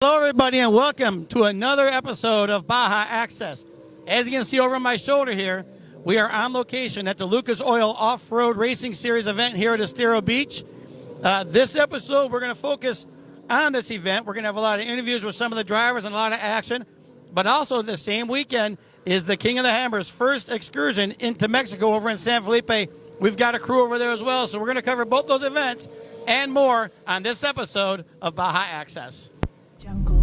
Hello, everybody, and welcome to another episode of Baja Access. As you can see over my shoulder here, we are on location at the Lucas Oil Off-Road Racing Series event here at EsteroBeach. This episode, we're going to focus on this event. We're going to have a lot of interviews with some of the drivers and a lot of action. But also the same weekend is the King of the Hammers' first excursion into Mexico over in San Felipe. We've got a crew over there as well, so we're going to cover both those events and more on this episode of Baja Access. Jungle.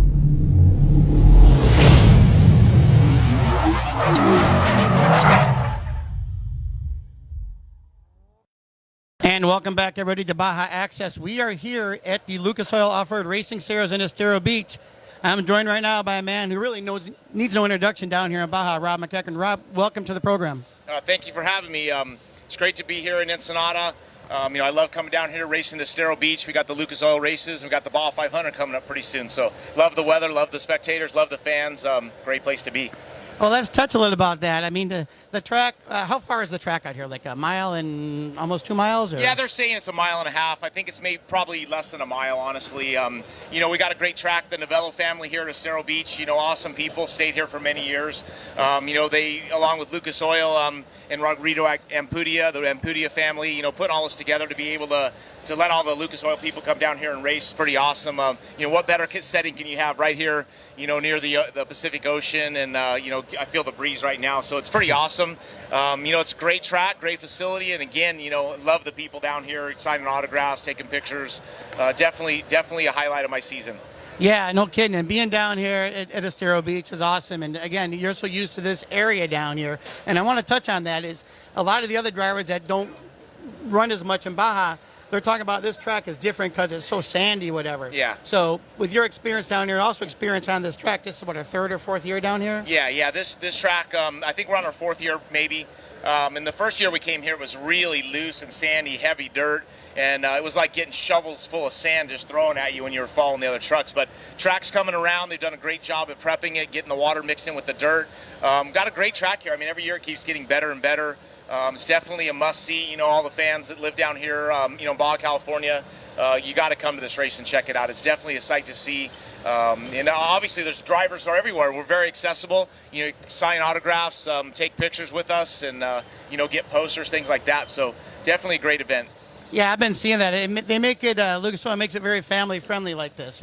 And welcome back, everybody, to Baja Access. We are here at the Lucas Oil Off-Road Racing Series in EsteroBeach. I'm joined right now by a man who really needs no introduction down here in Baja, Rob MacCachren. Rob, welcome to the program. Thank you for having me. It's great to be here in Ensenada. I love coming down here racing to EsteroBeach. We got the Lucas Oil races. We got the Baja 500 coming up pretty soon. So love the weather, love the spectators, love the fans. Great place to be. Well, let's touch a little about that. I mean, the track, how far is the track out here? Like a mile and almost 2 miles? Or? Yeah, they're saying it's a mile and a half. I think it's probably less than a mile, honestly. We got a great track, the Novello family here at EsteroBeach. Awesome people, stayed here for many years. They, along with Lucas Oil and Rodrigo Ampudia, the Ampudia family, putting all this together to be able to let all the Lucas Oil people come down here and race is pretty awesome. What better setting can you have right here, near the Pacific Ocean, and I feel the breeze right now, so it's pretty awesome. It's a great track, great facility, and again, love the people down here signing autographs, taking pictures. Definitely a highlight of my season. Yeah, no kidding. And being down here at EsteroBeach is awesome. And again, you're so used to this area down here. And I want to touch on that is a lot of the other drivers that don't run as much in Baja, they're talking about this track is different because it's so sandy, whatever. Yeah. So with your experience down here, also experience on this track, this is what, our third or fourth year down here? Yeah. This track, I think we're on our fourth year maybe. And the first year we came here, it was really loose and sandy, heavy dirt. And it was like getting shovels full of sand just thrown at you when you were following the other trucks. But track's coming around. They've done a great job at prepping it, getting the water mixed in with the dirt. Got a great track here. I mean, every year it keeps getting better and better. It's definitely a must-see. All the fans that live down here, Baja, California, you got to come to this race and check it out. It's definitely a sight to see. And obviously there's drivers are everywhere. We're very accessible. Sign autographs, take pictures with us, and get posters, things like that. So definitely a great event. Yeah, I've been seeing that. They make it, Lucas Oil makes it very family-friendly like this,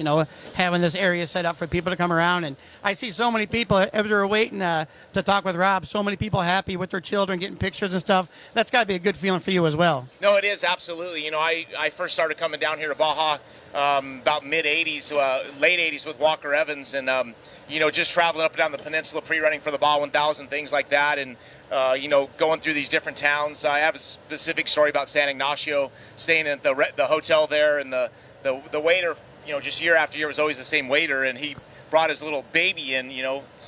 having this area set up for people to come around. And I see so many people, as we were waiting to talk with Rob, so many people happy with their children, getting pictures and stuff. That's got to be a good feeling for you as well. No, it is, absolutely. I first started coming down here to Baja about mid-'80s, late 80s with Walker Evans, and, just traveling up and down the peninsula, pre-running for the Baja 1000, things like that, and going through these different towns. I have a specific story about San Ignacio, staying at the hotel there, and the waiter, just year after year was always the same waiter, and he brought his little baby in,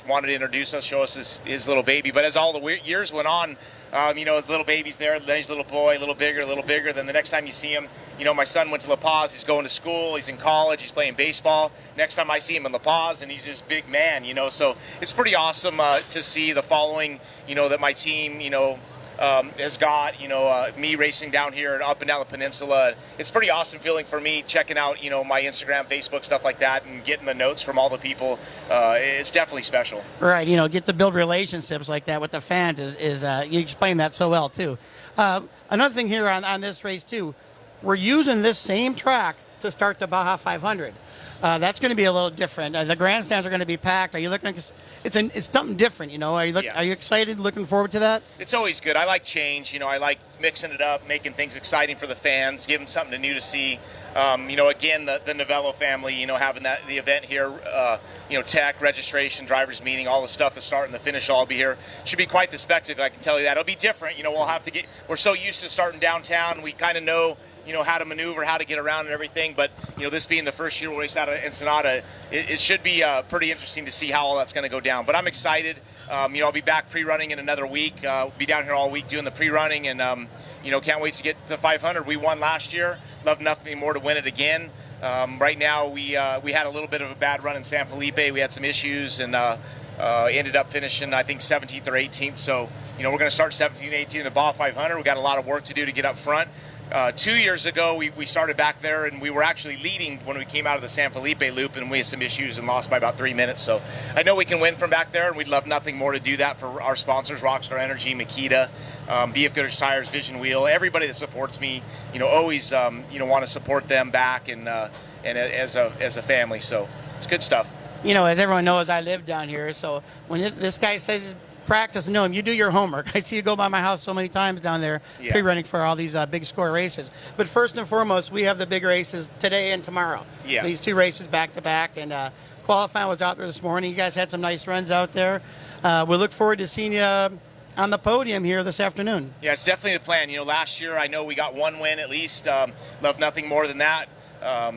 wanted to introduce us, show us his little baby. But as all the years went on, the little baby's there, then he's a little boy, a little bigger. Then the next time you see him, my son went to La Paz, he's going to school, he's in college, he's playing baseball. Next time I see him in La Paz, and he's this big man, so it's pretty awesome to see the following, that my team, has got, me racing down here and up and down the peninsula. It's pretty awesome feeling for me, checking out, my Instagram, Facebook, stuff like that, and getting the notes from all the people. It's definitely special. Right, get to build relationships like that with the fans is you explain that so well, too. Another thing here on this race, too, we're using this same track to start the Baja 500. That's going to be a little different. The grandstands are going to be packed. Are you looking? It's something different, Are you excited? Looking forward to that? It's always good. I like change. I like mixing it up, making things exciting for the fans, giving something new to see. Again, the Novello family, having the event here, tech, registration, drivers meeting, all the stuff, the start and the finish all be here. Should be quite the spectacle, I can tell you that. It'll be different. We'll have to we're so used to starting downtown. We kind of know, how to maneuver, how to get around and everything. But, this being the first year we'll race out of Ensenada, it should be pretty interesting to see how all that's going to go down. But I'm excited. I'll be back pre-running in another week. Be down here all week doing the pre-running, and, can't wait to get to the 500. We won last year. Love nothing more to win it again. Right now, we had a little bit of a bad run in San Felipe. We had some issues, and ended up finishing, I think, 17th or 18th. So, we're going to start 17th, 18th in the Baja 500. We've got a lot of work to do to get up front. 2 years ago, we started back there, and we were actually leading when we came out of the San Felipe loop, and we had some issues and lost by about 3 minutes. So I know we can win from back there, and we'd love nothing more to do that for our sponsors, Rockstar Energy, Makita, BF Goodrich Tires, Vision Wheel, everybody that supports me. Always want to support them back and as a family. So it's good stuff. As everyone knows, I live down here, so when this guy says practice and know him, you do your homework. I see you go by my house so many times down there, pre-running for all these big score races. But first and foremost, we have the big races today and tomorrow. Yeah. These 2 races back to back, and qualifying was out there this morning. You guys had some nice runs out there. We look forward to seeing you on the podium here this afternoon. Yeah, it's definitely the plan. Last year I know we got 1 win at least. Love nothing more than that.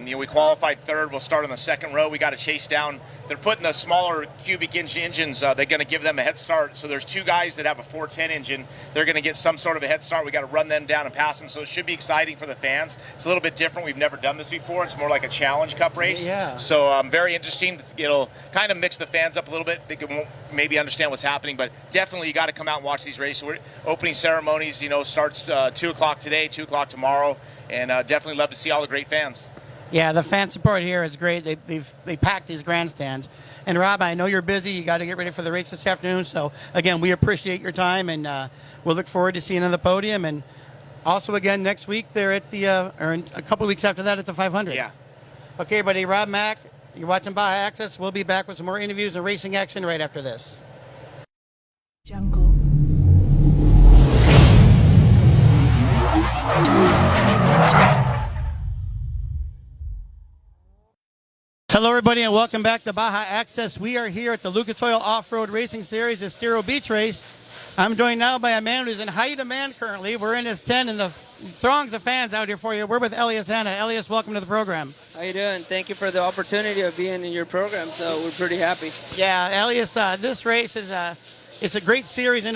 We qualified 3rd. We'll start on the 2nd row. We got to chase down. They're putting the smaller cubic inch engines. They're going to give them a head start. So there's 2 guys that have a 410 engine. They're going to get some sort of a head start. We got to run them down and pass them. So it should be exciting for the fans. It's a little bit different. We've never done this before. It's more like a challenge cup race. Yeah. So very interesting. It'll kind of mix the fans up a little bit. They can maybe understand what's happening, but definitely you got to come out and watch these races. Opening ceremonies, starts 2 o'clock today, 2 o'clock tomorrow, and definitely love to see all the great fans. Yeah, the fan support here is great. They packed these grandstands. And Rob, I know you're busy. You got to get ready for the race this afternoon. So again, we appreciate your time, and we'll look forward to seeing you on the podium. And also again next week they're at the or in a couple of weeks after that at the 500. Yeah. Okay, buddy. Rob Mack, you're watching Baja Access. We'll be back with some more interviews and racing action right after this. Jungle. Hello, everybody, and welcome back to Baja Access. We are here at the Lucas Oil Off-Road Racing Series EsteroBeach race. I'm joined now by a man who's in high demand currently. We're in his tent, and the throngs of fans out here for you. We're with Elias, Hanna. Elias, welcome to the program. How you doing? Thank you for the opportunity of being in your program, so we're pretty happy. Yeah, Elias, this race is it's a great series, and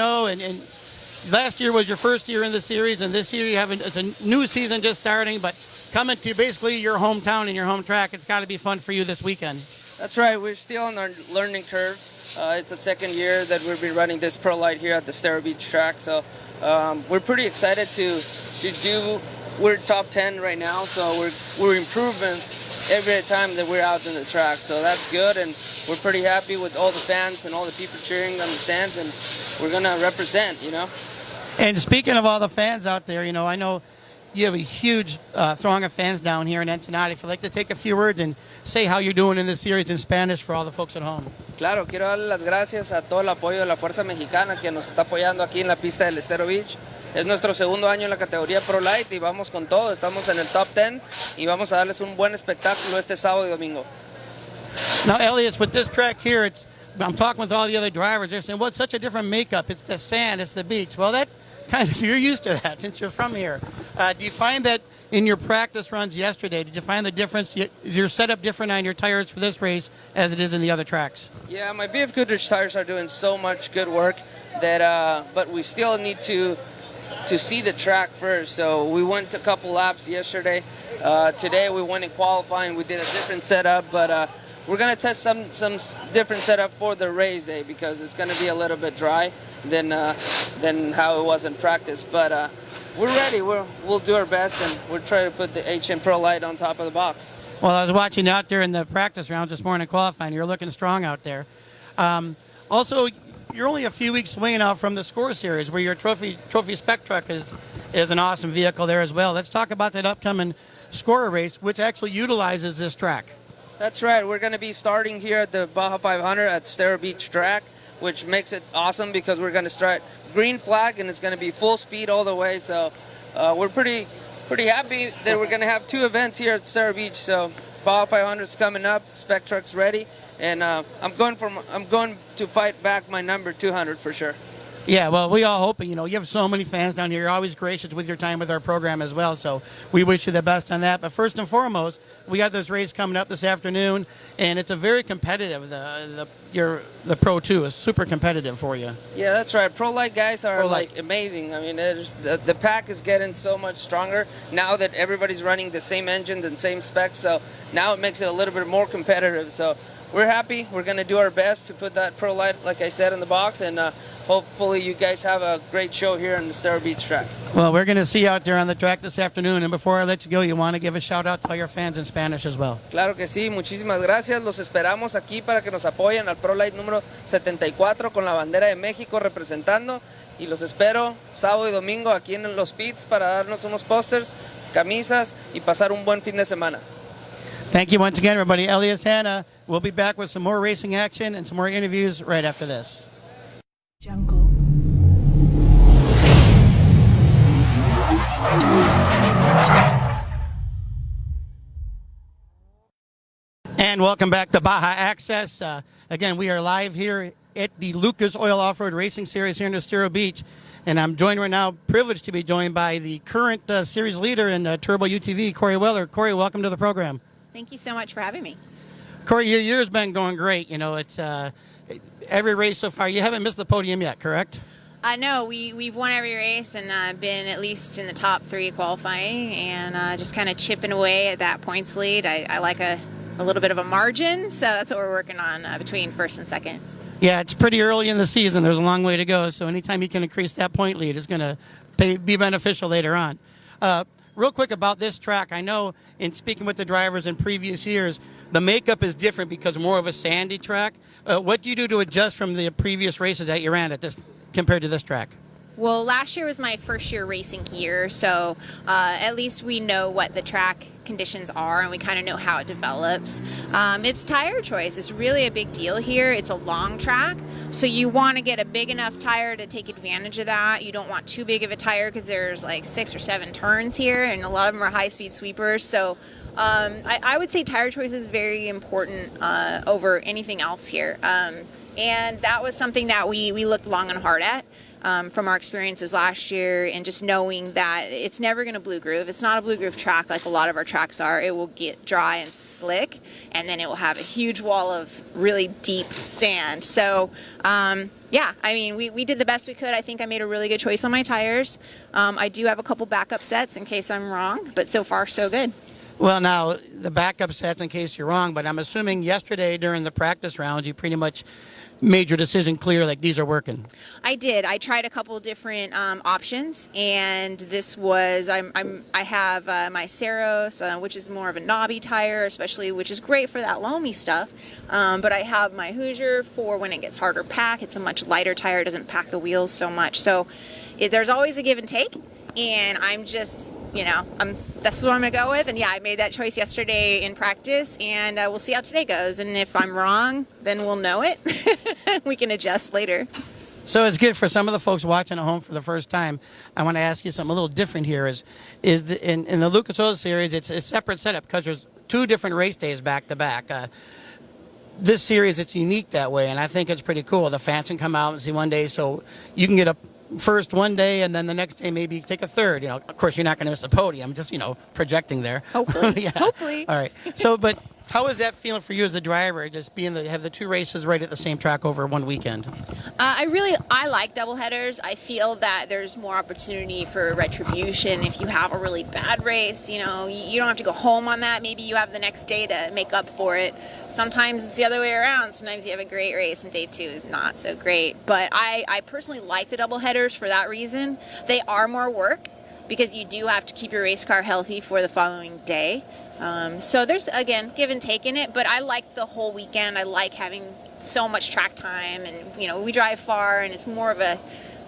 last year was your first year in the series, and this year it's a new season just starting, but coming to basically your hometown and your home track, it's got to be fun for you this weekend. That's right. We're still on our learning curve. It's the 2nd year that we've been running this Pro Light here at the EsteroBeach track, so we're pretty excited to do. We're top 10 right now, so we're improving every time that we're out in the track, so that's good, and we're pretty happy with all the fans and all the people cheering on the stands, and we're gonna represent. And speaking of all the fans out there, I know you have a huge throng of fans down here in Ensenada. If you'd like to take a few words and say how you're doing in this series in Spanish for all the folks at home. Claro, quiero darle las gracias a todo el apoyo de la Fuerza Mexicana que nos está apoyando aquí en la pista del EsteroBeach. Es nuestro 2º año en la categoría Pro Light y vamos con todo. Estamos en el top 10 y vamos a darles un buen espectáculo este sábado y domingo. Now, Elias, with this track here, I'm talking with all the other drivers. They're saying, well, it's such a different makeup. It's the sand, it's the beach. Well, that kind of, you're used to that since you're from here. Do you find that in your practice runs yesterday, did you find the difference? Is your setup different on your tires for this race as it is in the other tracks? Yeah, my BF Goodrich tires are doing so much good work that, but we still need to see the track first. So we went a couple laps yesterday. Today we went in qualifying. We did a different setup, but we're gonna test some different setup for the race day because it's gonna be a little bit dry than how it was in practice. But we're ready. We'll do our best, and we'll try to put the HM Pro Light on top of the box. Well, I was watching out there in the practice rounds this morning qualifying. You're looking strong out there. Also, you're only a few weeks away now from the Score Series, where your trophy spec truck is an awesome vehicle there as well. Let's talk about that upcoming Score race, which actually utilizes this track. That's right. We're going to be starting here at the Baja 500 at EsteroBeach track, which makes it awesome because we're going to start green flag and it's going to be full speed all the way. So we're pretty happy that we're going to have 2 events here at EsteroBeach. So Baja 500 is coming up, spec truck's ready, and I'm going to fight back my number 200 for sure. Yeah, well, we all hope, you have so many fans down here. You're always gracious with your time with our program as well, so we wish you the best on that. But first and foremost, we got this race coming up this afternoon, and it's a very competitive, the Pro 2 is super competitive for you. Yeah, that's right. Pro Light guys are amazing. I mean, the pack is getting so much stronger now that everybody's running the same engine, the same specs, so now it makes it a little bit more competitive. So we're happy. We're going to do our best to put that pro light, like I said, in the box, and hopefully you guys have a great show here on the EsteroBeach track. Well, we're going to see you out there on the track this afternoon. And before I let you go, you want to give a shout out to all your fans in Spanish as well. Claro que sí, muchísimas gracias. Los esperamos aquí para que nos apoyen al Pro Light número 74 con la bandera de México representando. Y los espero sábado y domingo aquí en los pits para darnos unos pósters, camisas y pasar un buen fin de semana. Thank you once again, everybody. Elias, Hanna, we'll be back with some more racing action and some more interviews right after this. Jungle. And welcome back to Baja Access. Again, we are live here at the Lucas Oil Off-Road Racing Series here in Estero Beach. And I'm joined right now, privileged to be joined by the current series leader in Turbo UTV, Corry Weller. Corry, welcome to the program. Thank you so much for having me. Corry, your year's been going great. You know, it's every race so far. You haven't missed the podium yet, correct? No, we've won every race and been at least in the top 3 qualifying and just kind of chipping away at that points lead. I like a little bit of a margin, so that's what we're working on between first and second. Yeah, it's pretty early in the season. There's a long way to go, so anytime you can increase that point lead is going to be beneficial later on. Real quick about this track, I know in speaking with the drivers in previous years, the makeup is different because more of a sandy track. What do you do to adjust from the previous races that you ran at this compared to this track? Well, last year was my first year racing here, so at least we know what the track conditions are and we kind of know how it develops. It's tire choice. It's really a big deal here. It's a long track, so you want to get a big enough tire to take advantage of that. You don't want too big of a tire because there's like 6 or 7 turns here and a lot of them are high-speed sweepers. So I would say tire choice is very important over anything else here. And that was something that we looked long and hard at. From our experiences last year and just knowing that it's never going to blue groove. It's not a blue groove track like a lot of our tracks are. It will get dry and slick and then it will have a huge wall of really deep sand. So yeah, I mean, we did the best we could. I think I made a really good choice on my tires. I do have a couple backup sets in case I'm wrong, but so far so good. Well, now, the backup sets in case you're wrong, but I'm assuming yesterday during the practice rounds you pretty much made your decision clear, like these are working. I did. I tried a couple different options, and this was I have my Estero, which is more of a knobby tire, especially which is great for that loamy stuff. But I have my Hoosier for when it gets harder pack. It's a much lighter tire. It doesn't pack the wheels so much. So there's always a give and take, and I'm just that's what I'm gonna go with. And yeah, I made that choice yesterday in practice, and we'll see how today goes. And if I'm wrong, then we'll know it. We can adjust later. So it's good for some of the folks watching at home for the first time. I want to ask you something a little different here. In the Lucas Oil Series, it's a separate setup because there's 2 different race days back to back. This series, it's unique that way, and I think it's pretty cool. The fans can come out and see one day, so you can get a first one day and then the next day maybe take a third. Of course you're not going to miss a podium, just projecting there. Hopefully. Yeah. Hopefully. All right. So but how is that feeling for you as the driver, just have the 2 races right at the same track over one weekend? I like double headers. I feel that there's more opportunity for retribution if you have a really bad race. You don't have to go home on that. Maybe you have the next day to make up for it. Sometimes it's the other way around. Sometimes you have a great race and day 2 is not so great. But I personally like the double headers for that reason. They are more work because you do have to keep your race car healthy for the following day. So there's, again, give and take in it, but I like the whole weekend. I like having so much track time, and, we drive far, and it's more of a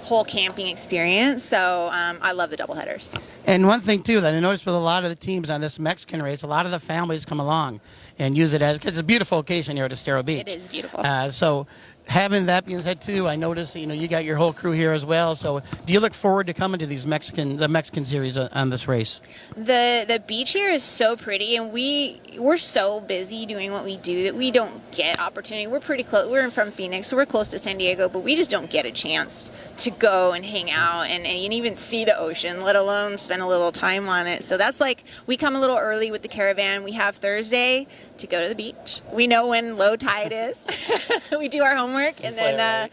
whole camping experience, so I love the doubleheaders. And one thing, too, that I noticed with a lot of the teams on this MacCachren race, a lot of the families come along and use it because it's a beautiful location here at Estero Beach. It is beautiful. So having that being said, too, I noticed, you got your whole crew here as well. So do you look forward to coming to the Mexican series on this race? The beach here is so pretty, and we're so busy doing what we do that we don't get opportunity. We're pretty close. We're from Phoenix, so we're close to San Diego, but we just don't get a chance to go and hang out and even see the ocean, let alone spend a little time on it. So that's like, we come a little early with the caravan. We have Thursday to go to the beach. We know when low tide is. We do our homework, and then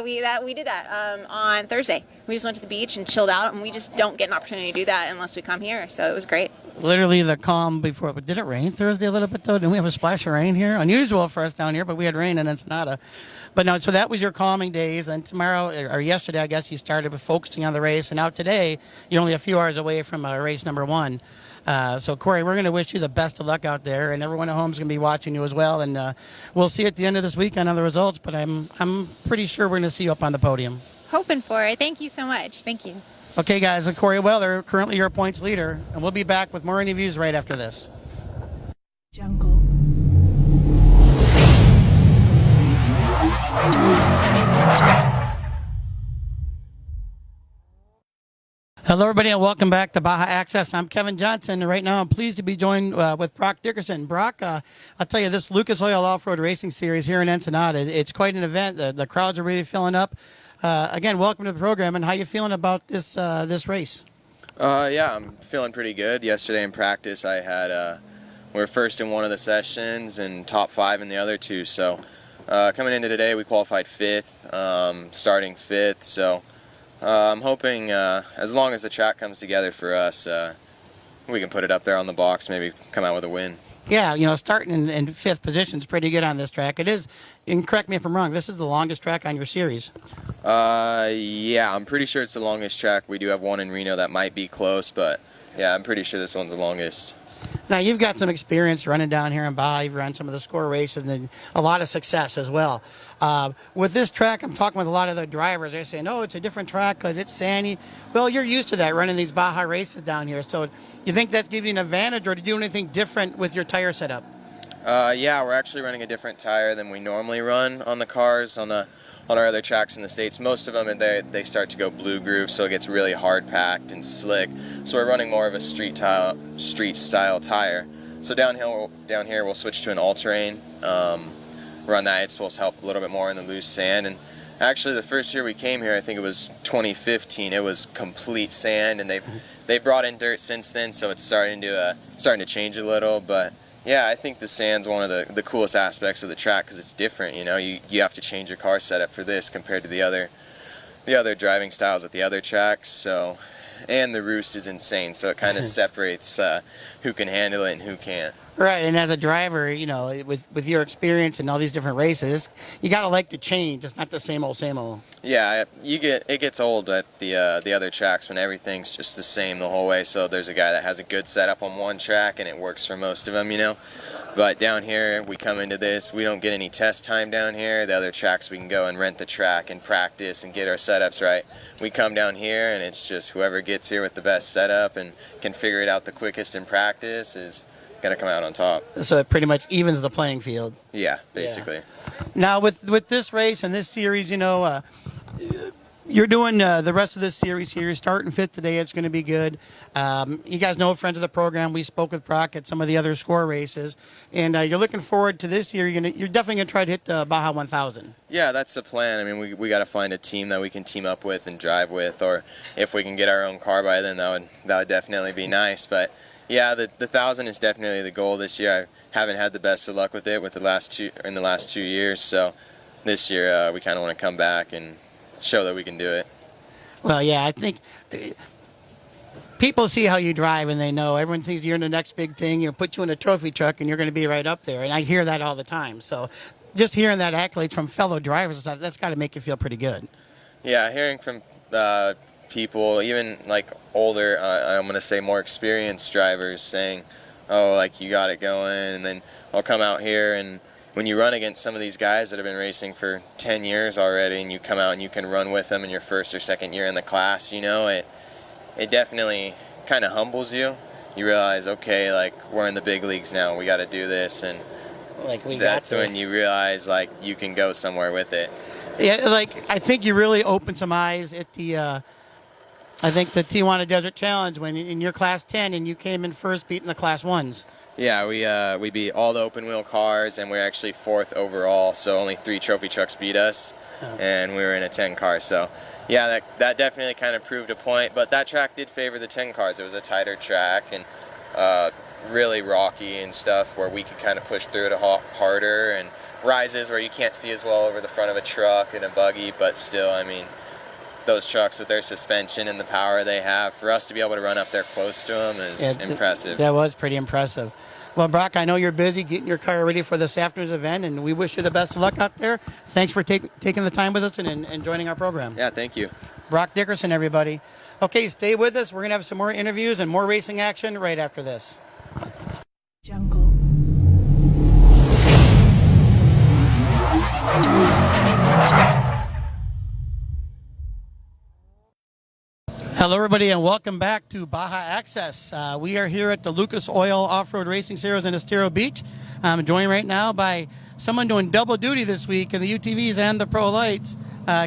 we did that on Thursday. We just went to the beach and chilled out, and we just don't get an opportunity to do that unless we come here. So it was great. literally the calm before. But did it rain Thursday a little bit, though? Didn't we have a splash of rain here? Unusual for us down here, but we had rain in Ensenada. But no, so that was your calming days. And tomorrow, or yesterday, I guess, you started with focusing on the race. And now today, you're only a few hours away from race number 1. So, Corry, we're going to wish you the best of luck out there. And everyone at home is going to be watching you as well. And we'll see at the end of this weekend on the results. But I'm pretty sure we're going to see you up on the podium. Hoping for it. Thank you so much. Thank you. Okay, guys, and Corry Weller, currently your points leader, and we'll be back with more interviews right after this. Jungle. Hello, everybody, and welcome back to Baja Access. I'm Kevin Johnson, and right now I'm pleased to be joined with Broc Dickerson. Broc, I'll tell you, this Lucas Oil Off-Road Racing Series here in Ensenada, it's quite an event. The crowds are really filling up. Again, welcome to the program, and how you feeling about this race? Yeah, I'm feeling pretty good. Yesterday in practice, I had we were first in one of the sessions and top 5 in the other 2. So coming into today, we qualified 5th, starting 5th. So I'm hoping as long as the track comes together for us, we can put it up there on the box, maybe come out with a win. Yeah, starting in 5th position is pretty good on this track. It is, and correct me if I'm wrong, this is the longest track on your series. Yeah, I'm pretty sure it's the longest track. We do have one in Reno that might be close, but yeah, I'm pretty sure this one's the longest. Now, you've got some experience running down here in Baja. You've run some of the score races and a lot of success as well. With this track, I'm talking with a lot of the drivers. They're saying, oh, it's a different track because it's sandy. Well, you're used to that, running these Baja races down here. So you think that's giving you an advantage, or to do anything different with your tire setup? Yeah, we're actually running a different tire than we normally run on the cars, on our other tracks in the States. Most of them, they start to go blue groove, so it gets really hard packed and slick. So we're running more of a street style tire. So down here, we'll switch to an all-terrain. Run that. It's supposed to help a little bit more in the loose sand. And actually, the first year we came here, I think it was 2015. It was complete sand, and they brought in dirt since then, so it's starting to change a little. But yeah, I think the sand's one of the coolest aspects of the track because it's different. You have to change your car setup for this compared to the other driving styles at the other tracks. So, and the roost is insane, so it kind of separates who can handle it and who can't. Right, and as a driver, with your experience in all these different races, you gotta like to change. It's not the same old, same old. Yeah, it gets old at the other tracks when everything's just the same the whole way. So there's a guy that has a good setup on one track and it works for most of them, But down here, we come into this, we don't get any test time down here. The other tracks, we can go and rent the track and practice and get our setups right. We come down here and it's just whoever gets here with the best setup and can figure it out the quickest in practice is going to come out on top. So it pretty much evens the playing field. Yeah, basically. Yeah. Now with this race and this series, you're doing the rest of this series here. You're starting 5th today. It's going to be good. You guys know, friends of the program, we spoke with Broc at some of the other score races, and you're looking forward to this year. You're definitely going to try to hit the Baja 1000. Yeah, that's the plan. I mean, we got to find a team that we can team up with and drive with, or if we can get our own car by then, that would definitely be nice. But yeah, the 1000 is definitely the goal this year. I haven't had the best of luck with it in the last 2 years, so this year we kind of want to come back and show that we can do it. Well, yeah, I think people see how you drive and they know. Everyone thinks you're in the next big thing. Put you in a trophy truck and you're going to be right up there. And I hear that all the time. So just hearing that accolade from fellow drivers and stuff, that's got to make you feel pretty good. Yeah, hearing from people, even like older, I'm going to say more experienced drivers saying, oh, like you got it going. And then I'll come out here and when you run against some of these guys that have been racing for 10 years already and you come out and you can run with them in your first or second year in the class, it definitely kind of humbles you. You realize, okay, like we're in the big leagues now, we got to do this, and that's when you realize like you can go somewhere with it. Yeah, like I think you really opened some eyes at the Tijuana Desert Challenge when in your class 10 and you came in first beating the class 1s. Yeah, we beat all the open wheel cars, and we're actually 4th overall, so only 3 trophy trucks beat us, and we were in a 10 car. So yeah, that definitely kind of proved a point, but that track did favor the 10 cars. It was a tighter track and really rocky and stuff where we could kind of push through it harder, and rises where you can't see as well over the front of a truck and a buggy, but still, I mean, those trucks with their suspension and the power they have. For us to be able to run up there close to them is impressive. That was pretty impressive. Well, Broc, I know you're busy getting your car ready for this afternoon's event, and we wish you the best of luck out there. Thanks for taking the time with us and joining our program. Yeah, thank you. Broc Dickerson, everybody. Okay, stay with us. We're going to have some more interviews and more racing action right after this. Jungle. Hello, everybody, and welcome back to Baja Access. We are here at the Lucas Oil Off-Road Racing Series in Estero Beach. I'm joined right now by someone doing double duty this week in the UTVs and the Pro Lights,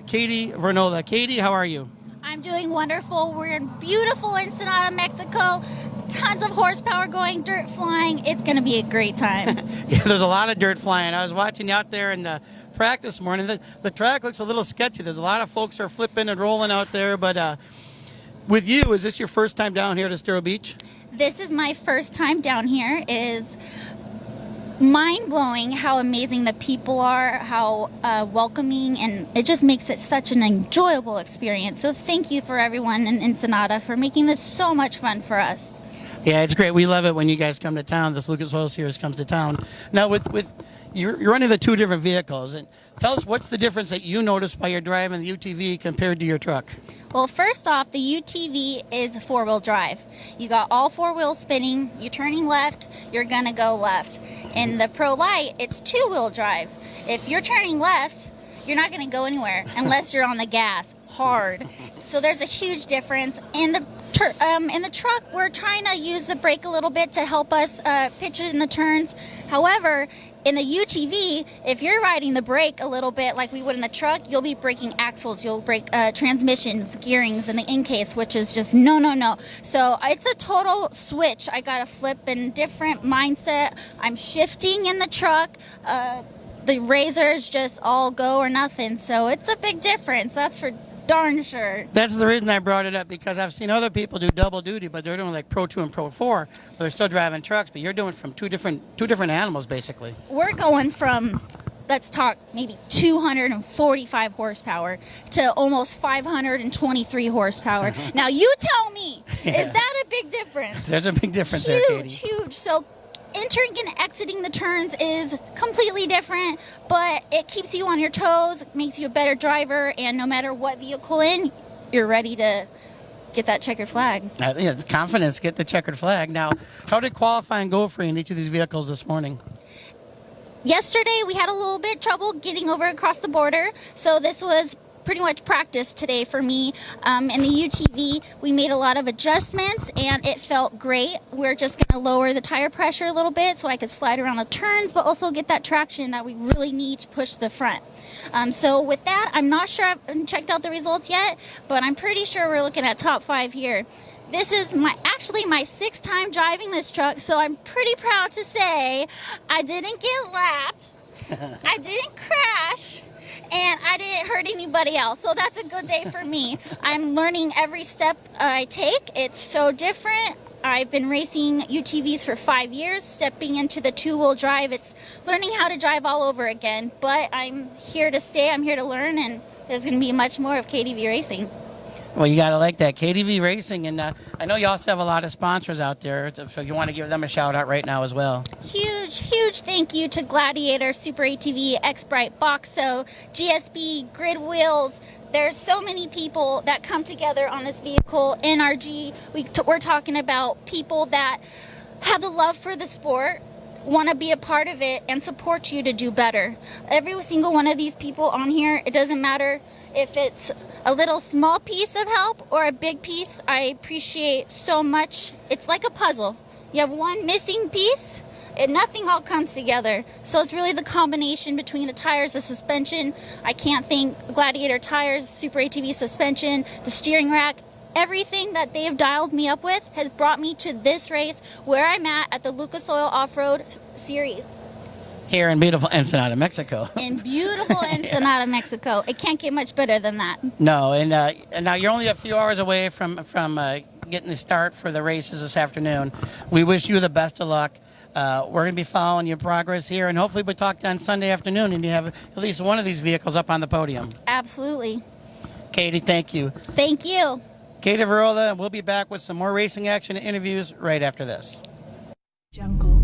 Katie Vernola. Katie, how are you? I'm doing wonderful. We're in beautiful Ensenada, Mexico. Tons of horsepower going, dirt flying. It's going to be a great time. Yeah, there's a lot of dirt flying. I was watching you out there in the practice this morning. The track looks a little sketchy. There's a lot of folks are flipping and rolling out there, but with you, is this your first time down here at Estero Beach? This is my first time down here. It is mind-blowing how amazing the people are, how welcoming, and it just makes it such an enjoyable experience. So thank you for everyone in Ensenada for making this so much fun for us. Yeah, it's great. We love it when you guys come to town. This Lucas Oil Series comes to town. Now, with you're running the two different vehicles, and tell us what's the difference that you notice by your driving the UTV compared to your truck. Well, first off, the UTV is a four-wheel drive. You got all four wheels spinning. You're turning left, you're gonna go left. In the Pro Light, it's two-wheel drives. If you're turning left, you're not gonna go anywhere unless you're on the gas hard. So there's a huge difference. In the truck, we're trying to use the brake a little bit to help us pitch it in the turns. However, in the UTV, if you're riding the brake a little bit like we would in the truck, you'll be braking axles, you'll brake transmissions, gearings, and the in-case, which is just no. So it's a total switch. I got to flip in different mindset. I'm shifting in the truck. The razors just all go or nothing. So it's a big difference. That's for darn sure. That's the reason I brought it up, because I've seen other people do double duty, but they're doing like Pro 2 and Pro 4. They're still driving trucks, but you're doing from two different animals, basically. We're going from, let's talk, maybe 245 horsepower to almost 523 horsepower. Now you tell me, is that a big difference? There's a big difference there, Katie. Huge. So entering and exiting the turns is completely different, but it keeps you on your toes, makes you a better driver, and no matter what vehicle you're ready to get that checkered flag. Yeah, it's confidence, get the checkered flag. Now, how did qualifying go for you in each of these vehicles this morning? Yesterday, we had a little bit trouble getting over across the border, so this was pretty much practice today for me. In the UTV, we made a lot of adjustments and it felt great. We're just going to lower the tire pressure a little bit so I could slide around the turns, but also get that traction that we really need to push the front. So with that, I'm not sure, I haven't checked out the results yet, but I'm pretty sure we're looking at top 5 here. This is actually my 6th time driving this truck, so I'm pretty proud to say I didn't get lapped, I didn't crash, and I didn't hurt anybody else. So that's a good day for me. I'm learning every step I take. It's so different. I've been racing UTVs for 5 years. Stepping into the two-wheel drive, it's learning how to drive all over again. But I'm here to stay. I'm here to learn, and there's going to be much more of KDV racing. Well, you got to like that, KDV Racing, and I know you also have a lot of sponsors out there, so you want to give them a shout out right now as well. Huge thank you to Gladiator, Super ATV, X-Brite, Boxo, GSB, Grid Wheels. There's so many people that come together on this vehicle. NRG, we're talking about people that have the love for the sport, want to be a part of it, and support you to do better. Every single one of these people on here, it doesn't matter if it's a little small piece of help or a big piece. I appreciate so much. It's like a puzzle. You have one missing piece and nothing all comes together. So it's really the combination between the tires, the suspension. I can't thank Gladiator tires, Super ATV suspension, the steering rack. Everything that they have dialed me up with has brought me to this race where I'm at the Lucas Oil Off-Road Series. Here in beautiful Ensenada, Mexico. In beautiful Ensenada, Mexico. It can't get much better than that. No, and now you're only a few hours away from getting the start for the races this afternoon. We wish you the best of luck. We're going to be following your progress here, and hopefully we'll talk on Sunday afternoon, and you have at least one of these vehicles up on the podium. Absolutely. Katie, thank you. Thank you. Katie Vernola, and we'll be back with some more racing action and interviews right after this. Jungle.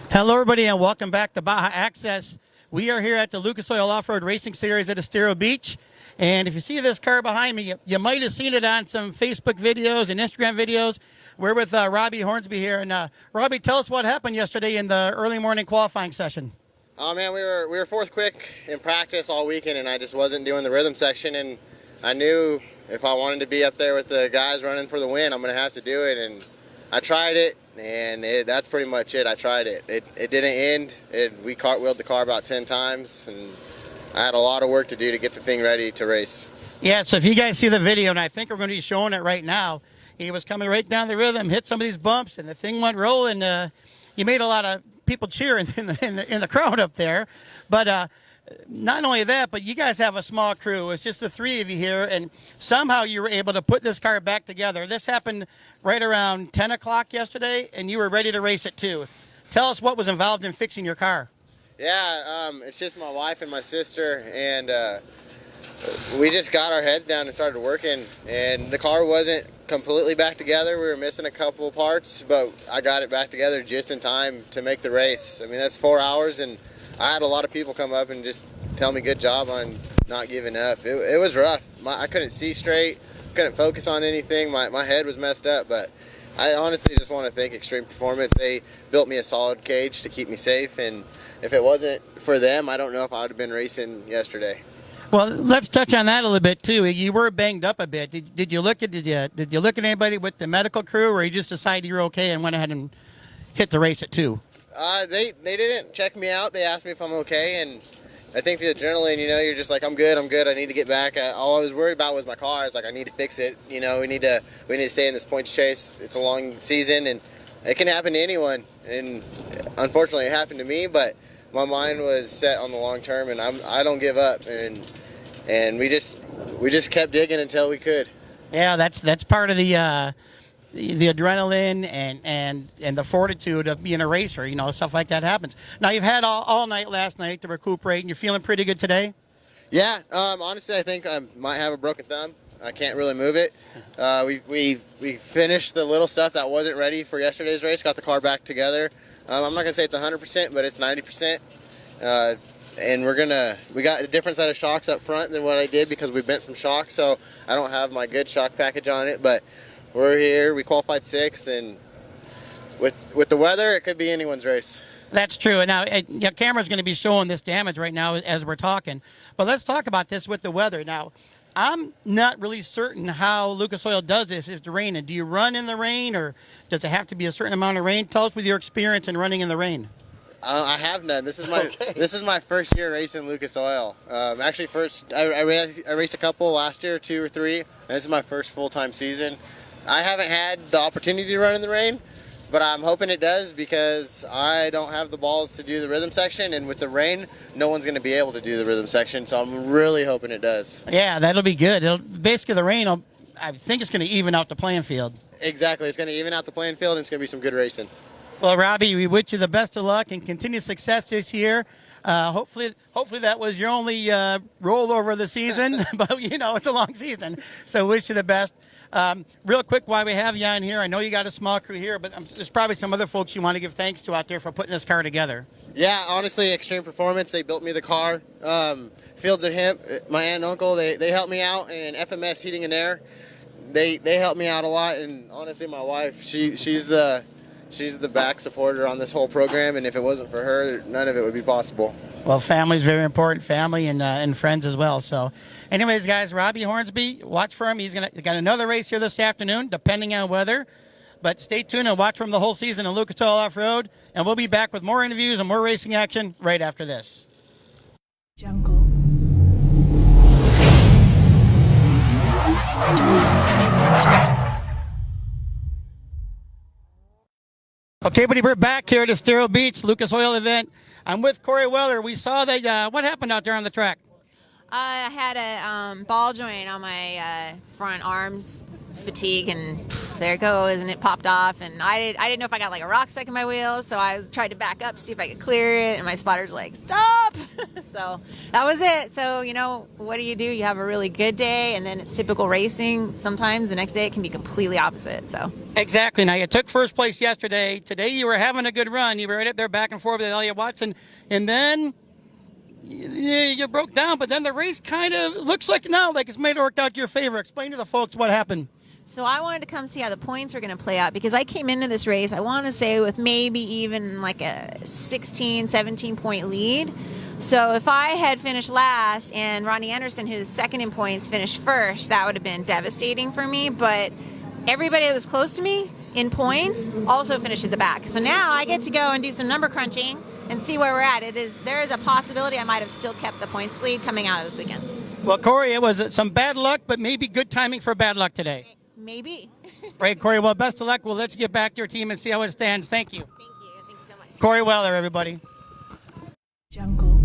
Hello, everybody, and welcome back to Baja Access. We are here at the Lucas Oil Off-Road Racing Series at Estero Beach. And if you see this car behind me, you might have seen it on some Facebook videos and Instagram videos. We're with Robby Hornsby here. And Robby, tell us what happened yesterday in the early morning qualifying session. Oh man, we were fourth quick in practice all weekend, and I just wasn't doing the rhythm section. And I knew if I wanted to be up there with the guys running for the win, I'm going to have to do it. And I tried it, and that's pretty much it. I tried it. It didn't end. We cartwheeled the car about 10 times, and I had a lot of work to do to get the thing ready to race. Yeah, so if you guys see the video, and I think we're going to be showing it right now, he was coming right down the rhythm, hit some of these bumps, and the thing went rolling. You made a lot of people cheering in the crowd up there. But not only that, but you guys have a small crew. It's just the three of you here, and somehow you were able to put this car back together. This happened right around 10 o'clock yesterday, and you were ready to race it too. Tell us what was involved in fixing your car. Yeah, it's just my wife and my sister, and we just got our heads down and started working, and the car wasn't completely back together. We were missing a couple parts, but I got it back together just in time to make the race. I mean, that's 4 hours, and I had a lot of people come up and just tell me good job on not giving up. It was rough. I couldn't see straight, couldn't focus on anything. My head was messed up, but I honestly just want to thank Extreme Performance. They built me a solid cage to keep me safe, and if it wasn't for them, I don't know if I would have been racing yesterday. Well, let's touch on that a little bit too. You were banged up a bit. Did you look at anybody with the medical crew, or you just decided you're okay and went ahead and hit the race at 2? They didn't check me out. They asked me if I'm okay, and I think the adrenaline, you're just like, I'm good, I need to get back. All I was worried about was my car. It's like, I need to fix it. We need to stay in this points chase. It's a long season, and it can happen to anyone. And unfortunately, it happened to me, but my mind was set on the long term, and I don't give up. And we just kept digging until we could. Yeah, that's part of the adrenaline and the fortitude of being a racer. Stuff like that happens. Now, you've had all night last night to recuperate, and you're feeling pretty good today? Yeah, honestly, I think I might have a broken thumb. I can't really move it. We finished the little stuff that wasn't ready for yesterday's race, got the car back together. I'm not going to say it's 100%, but it's 90%. And we got a different set of shocks up front than what I did because we bent some shocks, so I don't have my good shock package on it, but we're here. We qualified 6th, and with the weather, it could be anyone's race. That's true. Now, your camera's going to be showing this damage right now as we're talking, but let's talk about this with the weather. Now, I'm not really certain how Lucas Oil does this if it's raining. Do you run in the rain, or does it have to be a certain amount of rain? Tell us with your experience in running in the rain. I have none. This is my first year racing Lucas Oil. Actually, I raced a couple last year, 2 or 3. And this is my first full-time season. I haven't had the opportunity to run in the rain, but I'm hoping it does because I don't have the balls to do the rhythm section, and with the rain, no one's going to be able to do the rhythm section, so I'm really hoping it does. Yeah, that'll be good. Basically, the rain, I think it's going to even out the playing field. Exactly. It's going to even out the playing field, and it's going to be some good racing. Well, Robby, we wish you the best of luck and continued success this year. Hopefully that was your only rollover of the season, but it's a long season, so wish you the best. Real quick, while we have you on here, I know you got a small crew here, but there's probably some other folks you want to give thanks to out there for putting this car together. Yeah, honestly, Extreme Performance, they built me the car. Fields of Hemp, my aunt and uncle, they helped me out, and FMS Heating and Air, they helped me out a lot, and honestly, my wife, she's the back supporter on this whole program, and if it wasn't for her, none of it would be possible. Well, family is very important, family and friends as well. So, anyways, guys, Robby Hornsby, watch for him. He's got another race here this afternoon, depending on weather. But stay tuned and watch for him the whole season in Lucas Oil Off-Road, and we'll be back with more interviews and more racing action right after this. Jungle. Okay, buddy, we're back here at Estero Beach, Lucas Oil event. I'm with Corry Weller. We saw that. What happened out there on the track? I had a ball joint on my front arms, fatigue, and there it goes, and it popped off, and I didn't know if I got like a rock stuck in my wheel, so I tried to back up to see if I could clear it, and my spotter's like, stop. So that was it. So, you know, what do? You have a really good day, and then it's typical racing. Sometimes the next day it can be completely opposite. So Exactly. Now, you took first place yesterday. Today you were having a good run. You were right up there back and forth with Elias Watson, and then you broke down, but then the race kind of looks like now like it's made it worked out to your favor. Explain to the folks what happened. So I wanted to come see how the points were going to play out, because I came into this race, I want to say, with maybe even like a 16, 17-point lead. So if I had finished last and Ronnie Anderson, who's second in points, finished first, that would have been devastating for me. But everybody that was close to me in points also finished at the back. So now I get to go and do some number crunching and see where we're at. There is a possibility I might have still kept the points lead coming out of this weekend. Well, Corry, it was some bad luck, but maybe good timing for bad luck today. Maybe. Right, Corry. Well, best of luck. We'll let you get back to your team and see how it stands. Thank you. Thank you. Thank you so much. Corry Weller, everybody. Jungle.